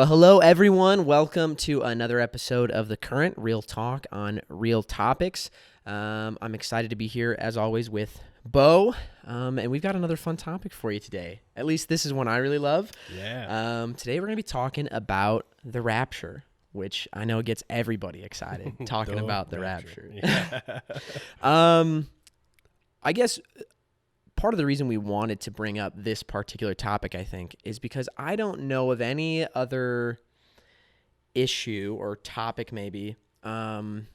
Well, hello, everyone. Welcome to another episode of The Current, Real Talk on Real Topics. I'm excited to be here, as always, with Beau, and we've got another fun topic for you today. At least this is one I really love. Yeah. Today we're going to be talking about the rapture, which I know gets everybody excited, talking about the rapture. Yeah. I guess part of the reason we wanted to bring up this particular topic, I think, is because I don't know of any other issue or topic maybe that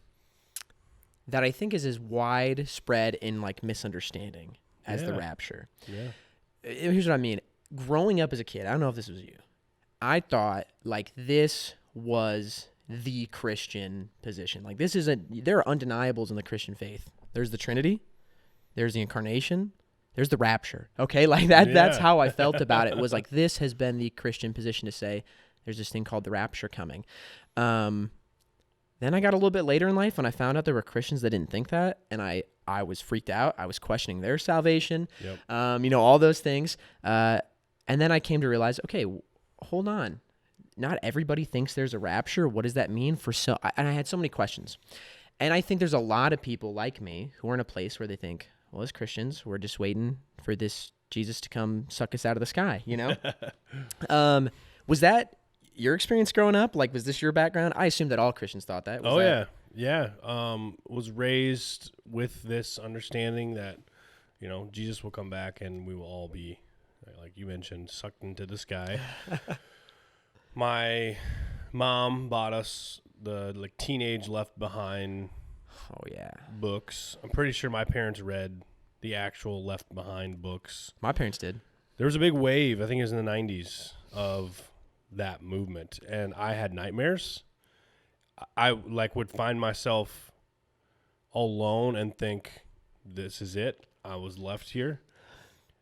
I think is as widespread in like misunderstanding as the rapture. Yeah. Here's what I mean. Growing up as a kid, I don't know if this was you, I thought like this was the Christian position. Like this isn't, there are undeniables in the Christian faith. There's the Trinity, there's the Incarnation, there's the rapture. Okay, like that. Yeah. That's how I felt about it. Was like this has been the Christian position to say there's this thing called the rapture coming. Then I got a little bit later in life when I found out there were Christians that didn't think that, and I was freaked out. I was questioning their salvation. Yep. All those things. And then I came to realize, okay, hold on. Not everybody thinks there's a rapture. What does that mean for so? And I had so many questions, and I think there's a lot of people like me who are in a place where they think, well, as Christians, we're just waiting for this Jesus to come suck us out of the sky, you know? Was that your experience growing up? Like, was this your background? I assume that all Christians thought that. Yeah. Was raised with this understanding that, Jesus will come back and we will all be, like you mentioned, sucked into the sky. My mom bought us the Teenage Left Behind books. I'm pretty sure my parents read the actual Left Behind books. My parents did. There was a big wave, I think it was in the 90s, of that movement, and I had nightmares. I would find myself alone and think, this is it. I was left here.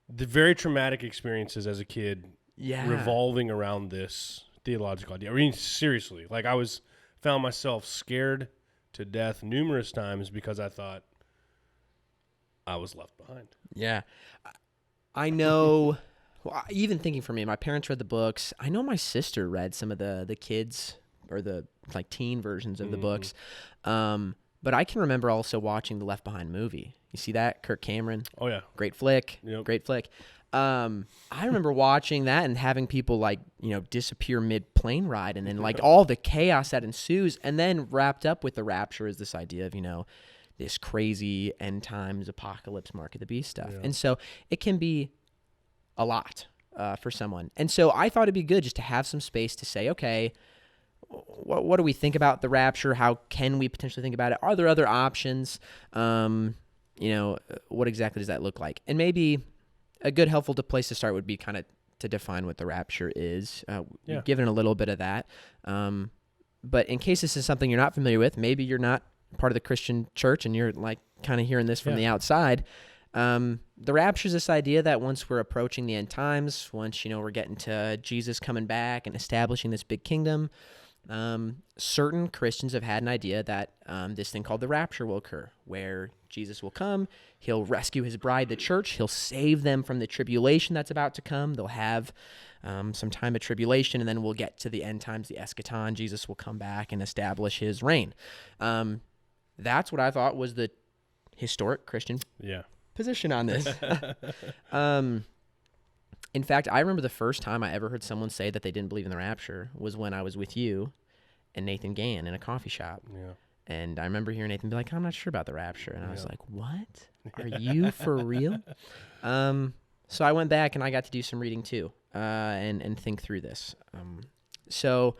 The very traumatic experiences as a kid revolving around this theological idea. I mean, seriously, found myself scared to death numerous times because I thought I was left behind. Yeah. I know, even thinking for me, my parents read the books. I know my sister read some of the kids or the teen versions of the books. But I can remember also watching the Left Behind movie. You see that? Kirk Cameron. Oh, yeah. Great flick. Yep. Great flick. I remember watching that and having people disappear mid-plane ride, and then all the chaos that ensues, and then wrapped up with the rapture is this idea of, this crazy end times apocalypse mark of the beast stuff. Yeah. And so it can be a lot for someone. And so I thought it'd be good just to have some space to say, okay, what do we think about the rapture? How can we potentially think about it? Are there other options? What exactly does that look like? And maybe a good, helpful place to start would be kind of to define what the rapture is. We've given a little bit of that. But in case this is something you're not familiar with, maybe you're not part of the Christian church and you're kind of hearing this from the outside. The rapture is this idea that once we're approaching the end times, once, we're getting to Jesus coming back and establishing this big kingdom, certain Christians have had an idea that this thing called the rapture will occur, where Jesus will come, he'll rescue his bride, the church, he'll save them from the tribulation that's about to come. They'll have some time of tribulation, and then we'll get to the end times, the eschaton. Jesus will come back and establish his reign. That's what I thought was the historic Christian position on this. In fact, I remember the first time I ever heard someone say that they didn't believe in the rapture was when I was with you and Nathan Gann in a coffee shop. Yeah. And I remember hearing Nathan be like, I'm not sure about the rapture. And I was like, what? Are you for real? So I went back and I got to do some reading too and think through this. So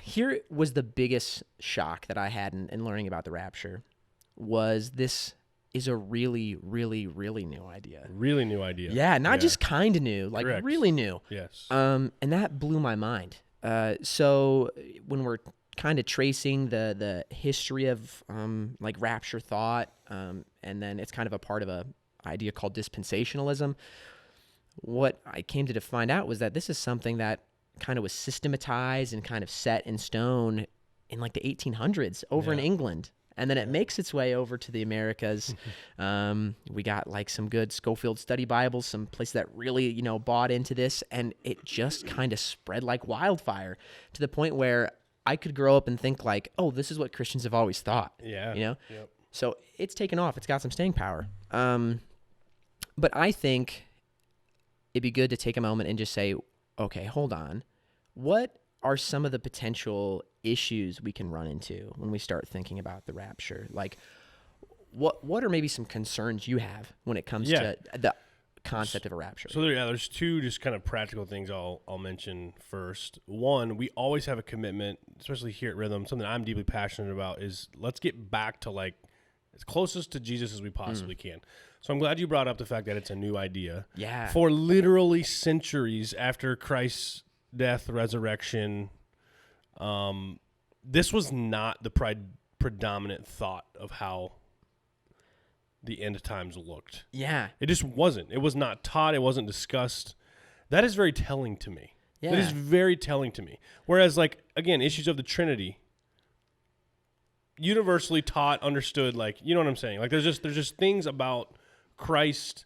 here was the biggest shock that I had in learning about the rapture was this is a really, really, really new idea. Really new idea. Yeah, not just kind of new, Correct. Really new. Yes. And that blew my mind. So when we're kind of tracing the history of rapture thought, and then it's kind of a part of a idea called dispensationalism, what I came to find out was that this is something that kind of was systematized and kind of set in stone in the 1800s over in England. And then it makes its way over to the Americas. We got like some good Schofield study Bibles, some places that really, bought into this. And it just kind of spread like wildfire to the point where I could grow up and think like, oh, this is what Christians have always thought. Yeah. Yep. So it's taken off. It's got some staying power. But I think it'd be good to take a moment and just say, okay, hold on. What are some of the potential issues we can run into when we start thinking about the rapture? Like, what are maybe some concerns you have when it comes to the concept of a rapture? So there's two just kind of practical things I'll mention first. One, we always have a commitment, especially here at Rhythm, something I'm deeply passionate about is let's get back to like as closest to Jesus as we possibly can. So I'm glad you brought up the fact that it's a new idea. Yeah. For literally centuries after Christ's death, resurrection, this was not the predominant thought of how the end times looked. Yeah. It just wasn't. It was not taught. It wasn't discussed. That is very telling to me. Yeah. That is very telling to me. Whereas, like, again, issues of the Trinity, universally taught, understood, like, you know what I'm saying? Like, there's just things about Christ,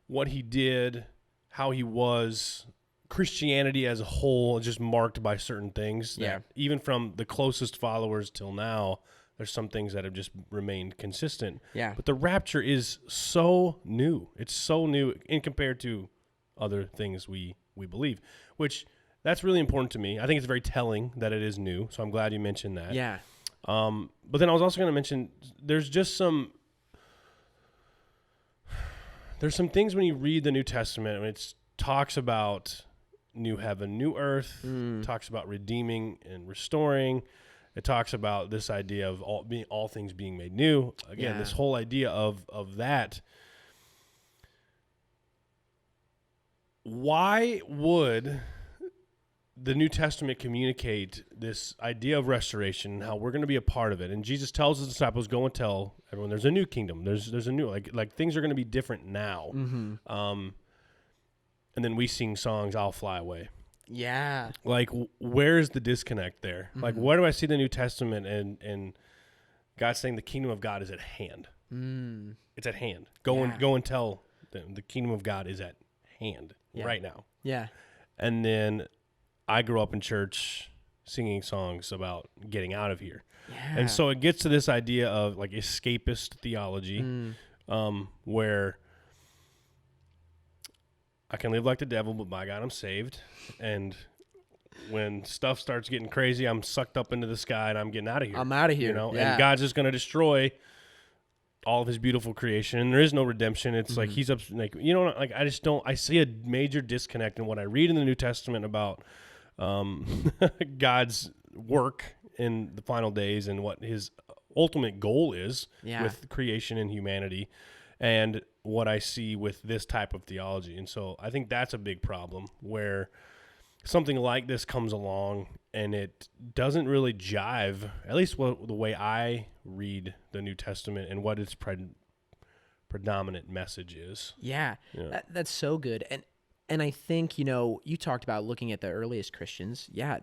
what he did, how he was, Christianity as a whole, just marked by certain things. That even from the closest followers till now, there's some things that have just remained consistent. Yeah. But the rapture is so new. It's so new in compared to other things we believe, which that's really important to me. I think it's very telling that it is new. So I'm glad you mentioned that. Yeah. But then I was also going to mention there's some things when you read the New Testament, when it talks about new heaven, new earth, talks about redeeming and restoring. It talks about this idea of all things being made new. Again, this whole idea of that. Why would the New Testament communicate this idea of restoration, how we're going to be a part of it? And Jesus tells his disciples, go and tell everyone there's a new kingdom. There's a new, like things are going to be different now. And then we sing songs, I'll fly away. Yeah. Like, where's the disconnect there? Like, where do I see the New Testament and God saying the kingdom of God is at hand? It's at hand. Go and tell them the kingdom of God is at hand right now. Yeah. And then I grew up in church singing songs about getting out of here. Yeah. And so it gets to this idea of like escapist theology, where I can live like the devil, but by God, I'm saved. And when stuff starts getting crazy, I'm sucked up into the sky and I'm getting out of here. I'm out of here. You know, Yeah. and God's just going to destroy all of his beautiful creation. And there is no redemption. It's like he's up, like, you know, like I see a major disconnect in what I read in the New Testament about God's work in the final days and what his ultimate goal is with creation and humanity, and what I see with this type of theology. And so I think that's a big problem where something like this comes along and it doesn't really jive, at least the way I read the New Testament and what its predominant message is. Yeah. That's so good. And I think, you talked about looking at the earliest Christians. Yeah.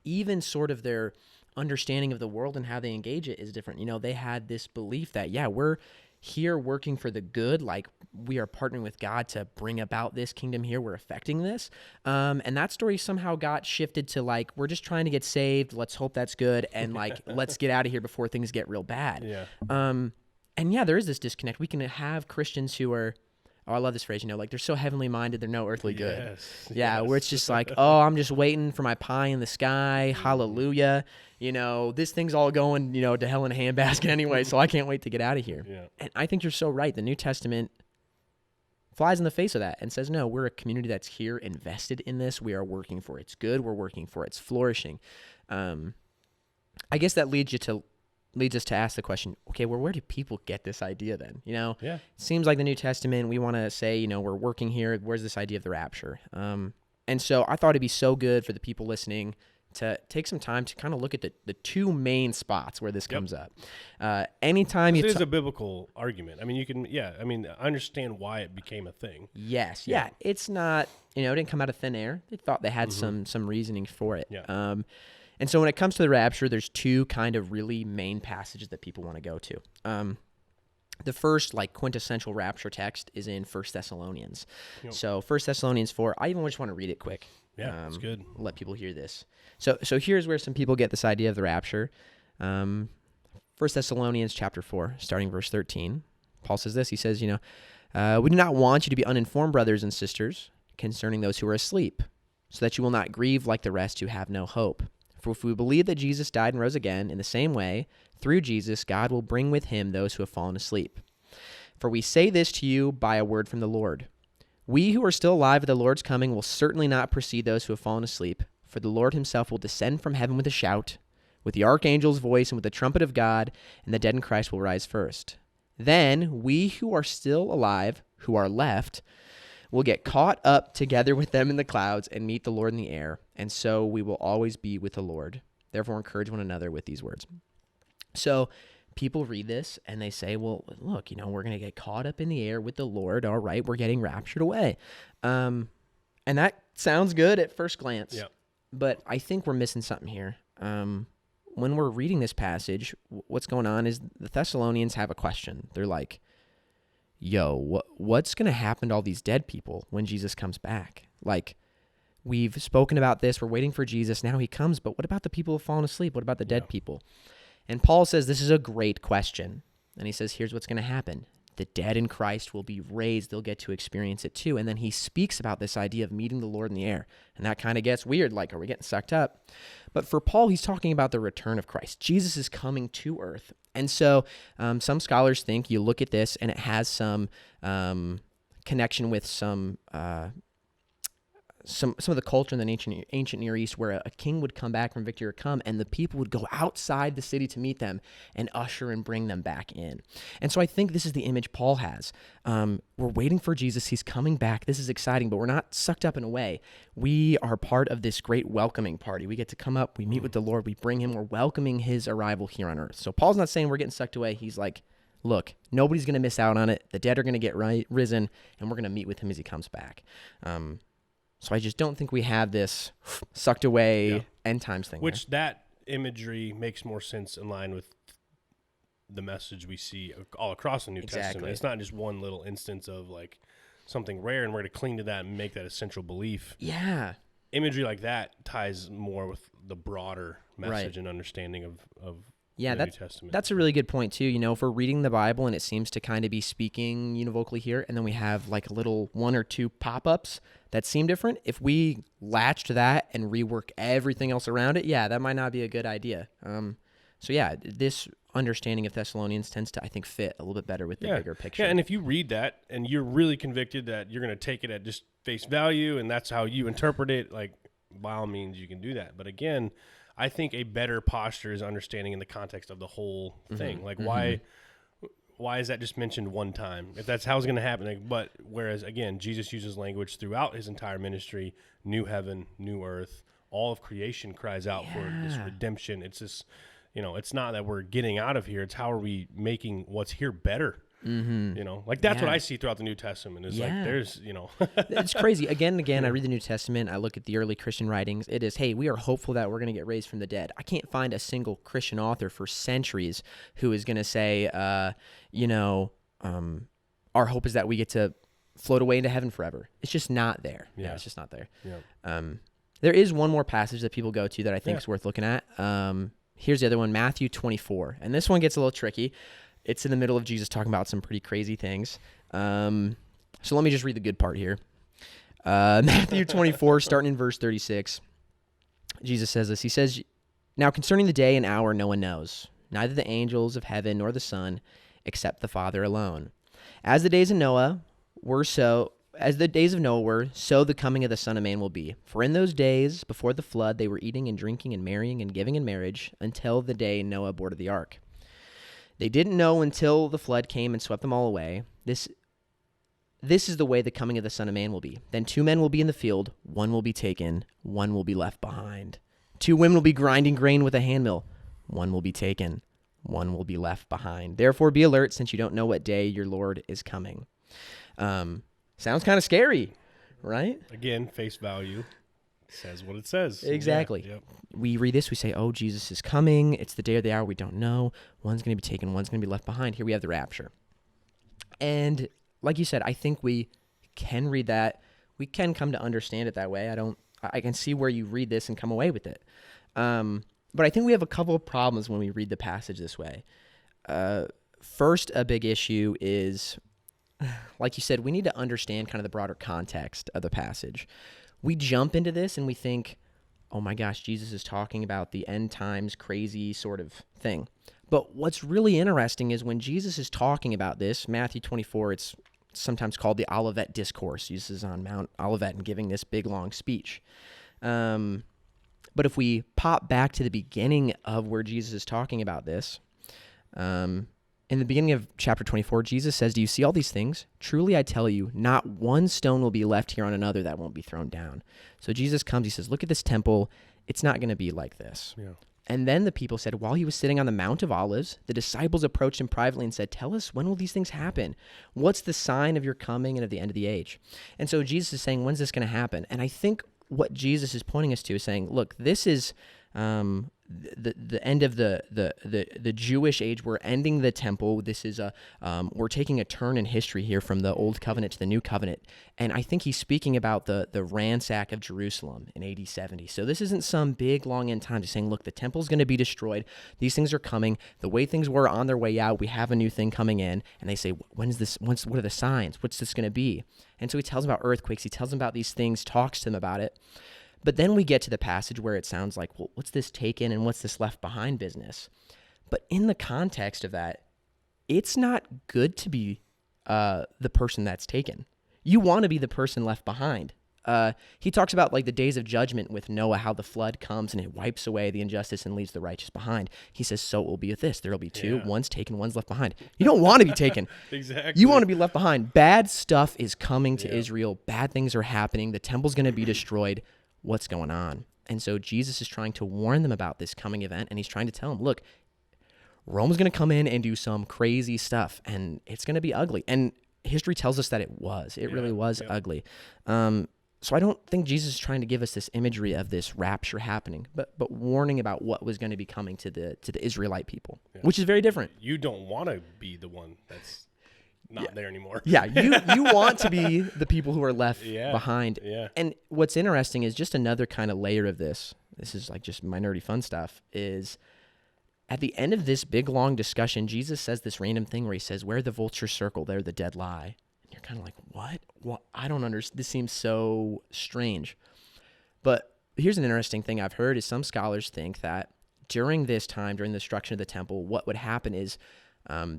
Even sort of their understanding of the world and how they engage it is different. They had this belief that, we're here working for the good, like we are partnering with God to bring about this kingdom here, we're affecting this. And that story somehow got shifted to like, we're just trying to get saved, let's hope that's good, and like, let's get out of here before things get real bad. And there is this disconnect. We can have Christians who are, I love this phrase, like they're so heavenly minded, they're no earthly good. Where it's just like, oh, I'm just waiting for my pie in the sky, hallelujah. This thing's all going, to hell in a handbasket anyway, so I can't wait to get out of here. And I think you're so right. The New Testament flies in the face of that and says, no, we're a community that's here invested in this. We are working for its good. We're working for its flourishing. I guess that leads us to ask the question, okay, well, where do people get this idea then? It seems like the New Testament, we want to say, we're working here. Where's this idea of the rapture? And so I thought it'd be so good for the people listening to take some time to kind of look at the two main spots where this comes up. Anytime it is a biblical argument. I mean, you can, I understand why it became a thing. Yes. Yeah. It's not, it didn't come out of thin air. They thought they had some reasoning for it. And so when it comes to the rapture, there's two kind of really main passages that people want to go to. The first, like, quintessential rapture text is in 1 Thessalonians. Yep. So 1 Thessalonians 4, I even just want to read it quick. Yeah, that's good. Let people hear this. So here's where some people get this idea of the rapture. 1 Thessalonians chapter 4, starting verse 13. Paul says this. He says, we do not want you to be uninformed, brothers and sisters, concerning those who are asleep, so that you will not grieve like the rest who have no hope. For if we believe that Jesus died and rose again, in the same way, through Jesus, God will bring with him those who have fallen asleep. For we say this to you by a word from the Lord. We who are still alive at the Lord's coming will certainly not precede those who have fallen asleep, for the Lord himself will descend from heaven with a shout, with the archangel's voice, and with the trumpet of God, and the dead in Christ will rise first. Then we who are still alive, who are left, will get caught up together with them in the clouds and meet the Lord in the air, and so we will always be with the Lord. Therefore, encourage one another with these words. So people read this and they say, well, look, we're going to get caught up in the air with the Lord. All right, we're getting raptured away. And that sounds good at first glance. Yep. But I think we're missing something here. When we're reading this passage, what's going on is the Thessalonians have a question. They're like, what's going to happen to all these dead people when Jesus comes back? Like, we've spoken about this. We're waiting for Jesus. Now he comes. But what about the people who have fallen asleep? What about the dead people? And Paul says this is a great question. And he says, here's what's going to happen. The dead in Christ will be raised. They'll get to experience it too. And then he speaks about this idea of meeting the Lord in the air. And that kind of gets weird. Like, are we getting sucked up? But for Paul, he's talking about the return of Christ. Jesus is coming to earth. And so some scholars think you look at this and it has some connection with some of the culture in the ancient Near East, where a king would come back from victory or come, and the people would go outside the city to meet them and usher and bring them back in. And so I think this is the image Paul has. We're waiting for Jesus. He's coming back. This is exciting, but we're not sucked up in a way. We are part of this great welcoming party. We get to come up, we meet with the Lord, we bring him, we're welcoming his arrival here on earth. So Paul's not saying we're getting sucked away. He's like, look, nobody's going to miss out on it. The dead are going to get risen, and we're going to meet with him as he comes back. So I just don't think we have this sucked away end times thing. Which that imagery makes more sense in line with the message we see all across the New Testament. It's not just one little instance of like something rare, and we're going to cling to that and make that a central belief. Yeah. Imagery like that ties more with the broader message and understanding of the New Testament. That's a really good point too. If we're reading the Bible and it seems to kind of be speaking univocally here, and then we have like a little one or two pop-ups that seem different, if we latch to that and rework everything else around it, that might not be a good idea. This understanding of Thessalonians tends to, I think, fit a little bit better with the bigger picture. Yeah, and if you read that and you're really convicted that you're going to take it at just face value and that's how you interpret it, like, by all means you can do that. But again, I think a better posture is understanding in the context of the whole thing. Like, why is that just mentioned one time? If that's how it's going to happen. Like, but whereas, again, Jesus uses language throughout his entire ministry, new heaven, new earth, all of creation cries out for this redemption. It's just, it's not that we're getting out of here. It's how are we making what's here better? Like that's what I see throughout the New Testament is like there's, It's crazy. Again and again, I read the New Testament. I look at the early Christian writings. It is, hey, we are hopeful that we're going to get raised from the dead. I can't find a single Christian author for centuries who is going to say, our hope is that we get to float away into heaven forever. It's just not there. It's just not there. There is one more passage that people go to that I think is worth looking at. Here's the other one, Matthew 24. And this one gets a little tricky. It's in the middle of Jesus talking about some pretty crazy things. So let me just read the good part here. Matthew 24, starting in verse 36. Jesus says this. He says, "Now concerning the day and hour no one knows, neither the angels of heaven nor the Son, except the Father alone. As the days of Noah were, so the coming of the Son of Man will be. For in those days before the flood they were eating and drinking and marrying and giving in marriage until the day Noah boarded the ark. They didn't know until the flood came and swept them all away. This is the way the coming of the Son of Man will be. Then 2 men will be in the field, one will be taken, one will be left behind. 2 women will be grinding grain with a handmill, one will be taken, one will be left behind. Therefore be alert, since you don't know what day your Lord is coming." Sounds kind of scary, right? Again, face value. Says what it says. Exactly. Yeah, yep. We read this, we say, oh, Jesus is coming. It's the day or the hour we don't know. One's going to be taken, one's going to be left behind. Here we have the rapture. And like you said, I think we can read that. We can come to understand it that way. I can see where you read this and come away with it. But I think we have a couple of problems when we read the passage this way. First, a big issue is, like you said, we need to understand kind of the broader context of the passage. We jump into this and we think, oh my gosh, Jesus is talking about the end times crazy sort of thing. But what's really interesting is when Jesus is talking about this, Matthew 24, it's sometimes called the Olivet Discourse. Jesus is on Mount Olivet and giving this big, long speech. But if we pop back to the beginning of where Jesus is talking about this, in the beginning of chapter 24, Jesus says, do you see all these things? Truly I tell you, not one stone will be left here on another that won't be thrown down. So Jesus comes, he says, look at this temple. It's not going to be like this. Yeah. And then the people said, while he was sitting on the Mount of Olives, the disciples approached him privately and said, tell us, when will these things happen? What's the sign of your coming and of the end of the age? And so Jesus is saying, when's this going to happen? And I think what Jesus is pointing us to is saying, look, this is the end of the Jewish age. We're ending the temple. This is we're taking a turn in history here from the old covenant to the new covenant. And I think he's speaking about the ransack of Jerusalem in AD 70. So this isn't some big long end time. Just saying, look, the temple's going to be destroyed. These things are coming. The way things were on their way out, we have a new thing coming in. And they say, when's this? What are the signs? What's this going to be? And so he tells them about earthquakes. He tells them about these things, talks to them about it. But then we get to the passage where it sounds like, well, what's this taken and what's this left behind business? But in the context of that, it's not good to be the person that's taken. You want to be the person left behind. He talks about like the days of judgment with Noah, how the flood comes and it wipes away the injustice and leaves the righteous behind. He says, so it will be with this. There will be two, one's taken, one's left behind. You don't want to be taken. Exactly. You want to be left behind. Bad stuff is coming to Israel. Bad things are happening. The temple's going to be destroyed. What's going on? And so Jesus is trying to warn them about this coming event, and he's trying to tell them, look, Rome's going to come in and do some crazy stuff, and it's going to be ugly. And history tells us that it was. It really was ugly. So I don't think Jesus is trying to give us this imagery of this rapture happening, but warning about what was going to be coming to the Israelite people, which is very different. You don't want to be the one that's not there anymore. Yeah, you want to be the people who are left behind. Yeah. And what's interesting is just another kind of layer of this. This is like just my nerdy fun stuff. Is at the end of this big long discussion, Jesus says this random thing where he says, "Where the vultures circle, there the dead lie." And you're kind of like, "What? What? I don't understand. This seems so strange." But here's an interesting thing I've heard is some scholars think that during this time, during the destruction of the temple, what would happen is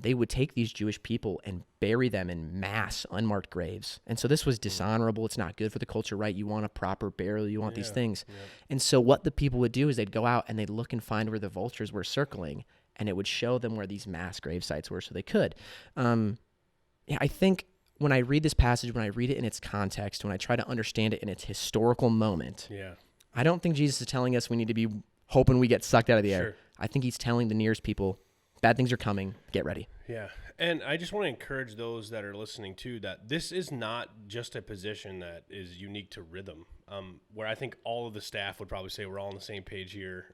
they would take these Jewish people and bury them in mass unmarked graves. And so this was dishonorable. It's not good for the culture, right? You want a proper burial. You want these things. Yeah. And so what the people would do is they'd go out and they'd look and find where the vultures were circling, and it would show them where these mass grave sites were so they could. I think when I read this passage, when I read it in its context, when I try to understand it in its historical moment, I don't think Jesus is telling us we need to be hoping we get sucked out of the air. I think he's telling the nearest people, bad things are coming. Get ready. Yeah. And I just want to encourage those that are listening too, that this is not just a position that is unique to Rhythm, where I think all of the staff would probably say we're all on the same page here.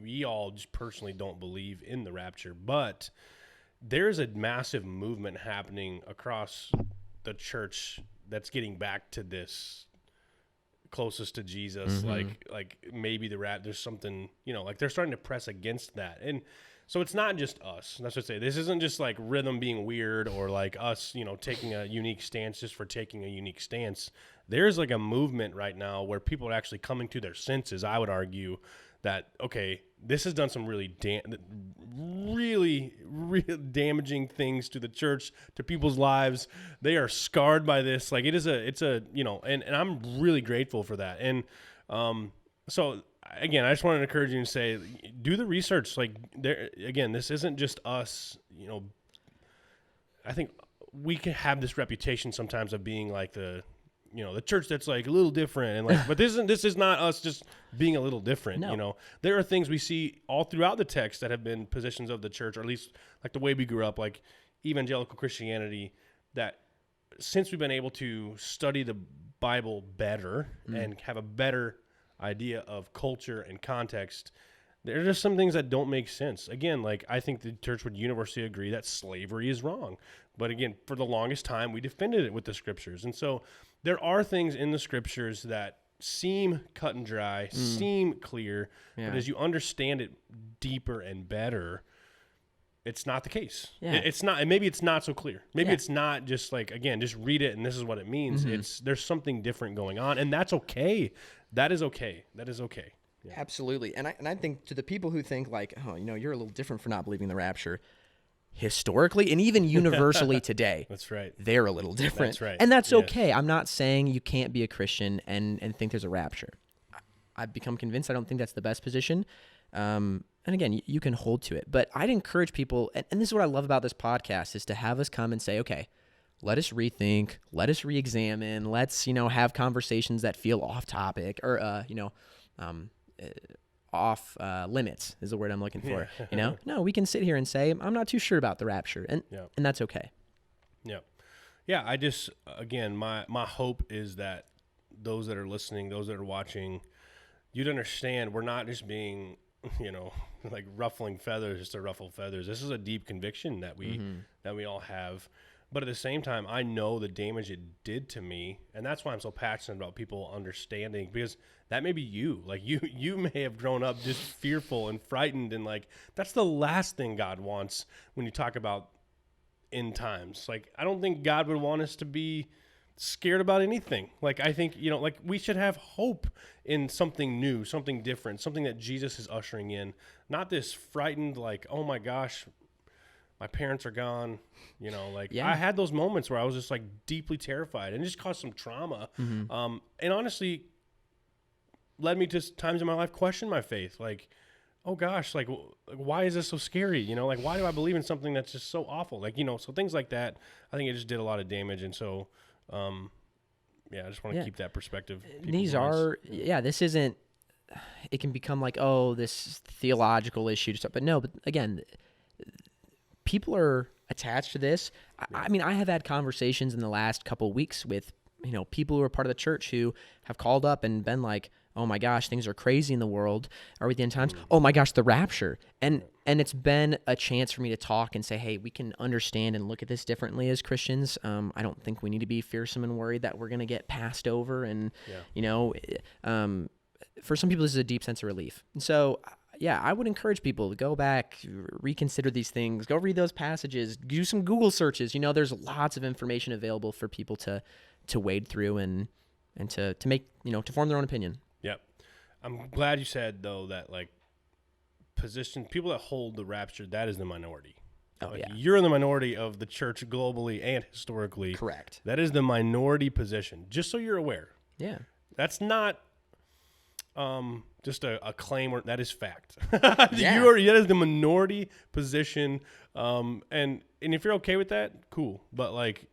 We all just personally don't believe in the rapture, but there's a massive movement happening across the church that's getting back to this closest to Jesus. Like maybe there's something, like they're starting to press against that. And so it's not just us. That's what I say. This isn't just like Rhythm being weird or like us, taking a unique stance just for taking a unique stance. There's like a movement right now where people are actually coming to their senses. I would argue that, okay, this has done some really damaging things to the church, to people's lives. They are scarred by this. Like it's a, and I'm really grateful for that. And, so again, I just wanted to encourage you and say, do the research. Like there, again, this isn't just us, I think we can have this reputation sometimes of being like the church that's like a little different and like, but this is not us just being a little different. No. There are things we see all throughout the text that have been positions of the church, or at least like the way we grew up, like evangelical Christianity, that since we've been able to study the Bible better and have a better idea of culture and context, there are just some things that don't make sense. Again, like I think the church would universally agree that slavery is wrong. But again, for the longest time, we defended it with the scriptures. And so there are things in the scriptures that seem cut and dry, seem clear, but as you understand it deeper and better, it's not the case. Yeah. It's not, and maybe it's not so clear. Maybe it's not just like, again, just read it and this is what it means. There's something different going on, and that's okay. That is okay. That is okay. Yeah. Absolutely. And I think to the people who think like, oh, you're a little different for not believing the rapture, historically and even universally today, That's right. they're a little different. That's right. And that's okay. I'm not saying you can't be a Christian and think there's a rapture. I've become convinced I don't think that's the best position. And again, you can hold to it. But I'd encourage people, and this is what I love about this podcast, is to have us come and say, okay, let us rethink, let us re-examine, let's, have conversations that feel off topic or, off limits is the word I'm looking for. No, we can sit here and say, I'm not too sure about the rapture, and that's okay. Yeah. I just, again, my hope is that those that are listening, those that are watching, you'd understand we're not just being, like ruffling feathers just to ruffle feathers. This is a deep conviction that we all have. But at the same time, I know the damage it did to me, and that's why I'm so passionate about people understanding, because that may be you. Like you may have grown up just fearful and frightened, and like that's the last thing God wants when you talk about end times. Like I don't think God would want us to be scared about anything. Like I think, like we should have hope in something new, something different, something that Jesus is ushering in, not this frightened like, oh my gosh, my parents are gone, I had those moments where I was just like deeply terrified and it just caused some trauma. And honestly led me to times in my life question my faith. Like, oh gosh, like why is this so scary? Like why do I believe in something that's just so awful? Like, so things like that, I think it just did a lot of damage. And so, I just want to keep that perspective. This isn't, it can become like, oh, this theological issue stuff, but no, but again, people are attached to this. I mean, I have had conversations in the last couple of weeks with, people who are part of the church who have called up and been like, oh my gosh, things are crazy in the world. Are we at the end times? Oh my gosh, the rapture. And it's been a chance for me to talk and say, hey, we can understand and look at this differently as Christians. I don't think we need to be fearsome and worried that we're going to get passed over. And, for some people, this is a deep sense of relief. And so, I would encourage people to go back, reconsider these things, go read those passages, do some Google searches. There's lots of information available for people to wade through and to make, to form their own opinion. Yep. I'm glad you said, though, that like people that hold the rapture, that is the minority. You're in the minority of the church globally and historically. Correct. That is the minority position, just so you're aware. Yeah. That's not just a claim, or that is fact. That is the minority position. And if you're okay with that, cool. But like,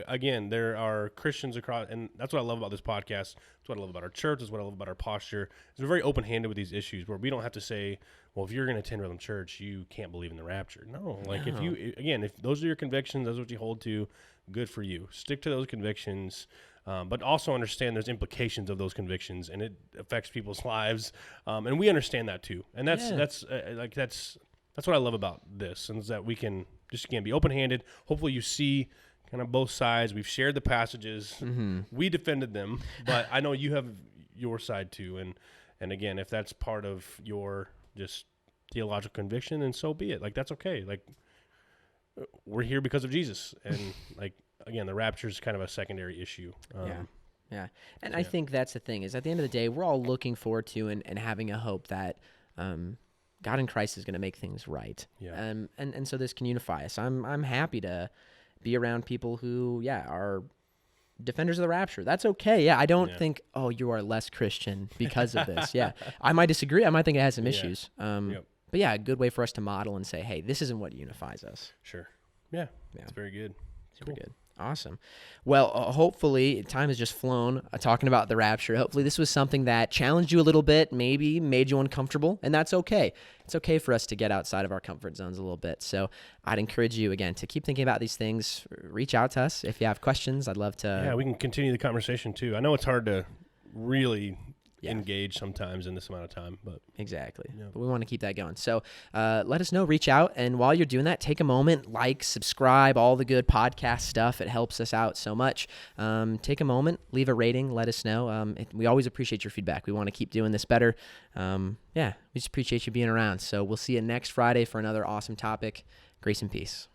again, there are Christians across, and that's what I love about this podcast. That's what I love about our church. That's what I love about our posture. Is we're very open-handed with these issues, where we don't have to say, well, if you're going to attend Rhythm Church, you can't believe in the rapture. No, like if those are your convictions, that's what you hold to, good for you. Stick to those convictions. But also understand there's implications of those convictions, and it affects people's lives, and we understand that too. And that's what I love about this, and is that we can just again be open-handed. Hopefully, you see kind of both sides. We've shared the passages, we defended them, but I know you have your side too. And again, if that's part of your just theological conviction, then so be it. Like that's okay. Like we're here because of Jesus, and like. Again, the rapture is kind of a secondary issue. Yeah. And I think that's the thing, is at the end of the day, we're all looking forward to and having a hope that God in Christ is going to make things right. Yeah. And so this can unify us. I'm happy to be around people who, are defenders of the rapture. That's okay. Yeah, I don't think, oh, you are less Christian because of this. I might disagree. I might think it has some issues. But a good way for us to model and say, hey, this isn't what unifies us. Sure. Yeah. It's very good. Super good. Awesome. Well, hopefully, time has just flown talking about the rapture. Hopefully, this was something that challenged you a little bit, maybe made you uncomfortable, and that's okay. It's okay for us to get outside of our comfort zones a little bit. So I'd encourage you, again, to keep thinking about these things. Reach out to us if you have questions. I'd love to. Yeah, we can continue the conversation, too. I know it's hard to really engage sometimes in this amount of time. But exactly. Yeah. But we want to keep that going. So let us know, reach out. And while you're doing that, take a moment, like, subscribe, all the good podcast stuff. It helps us out so much. Take a moment, leave a rating, let us know. We always appreciate your feedback. We want to keep doing this better. We just appreciate you being around. So we'll see you next Friday for another awesome topic. Grace and peace.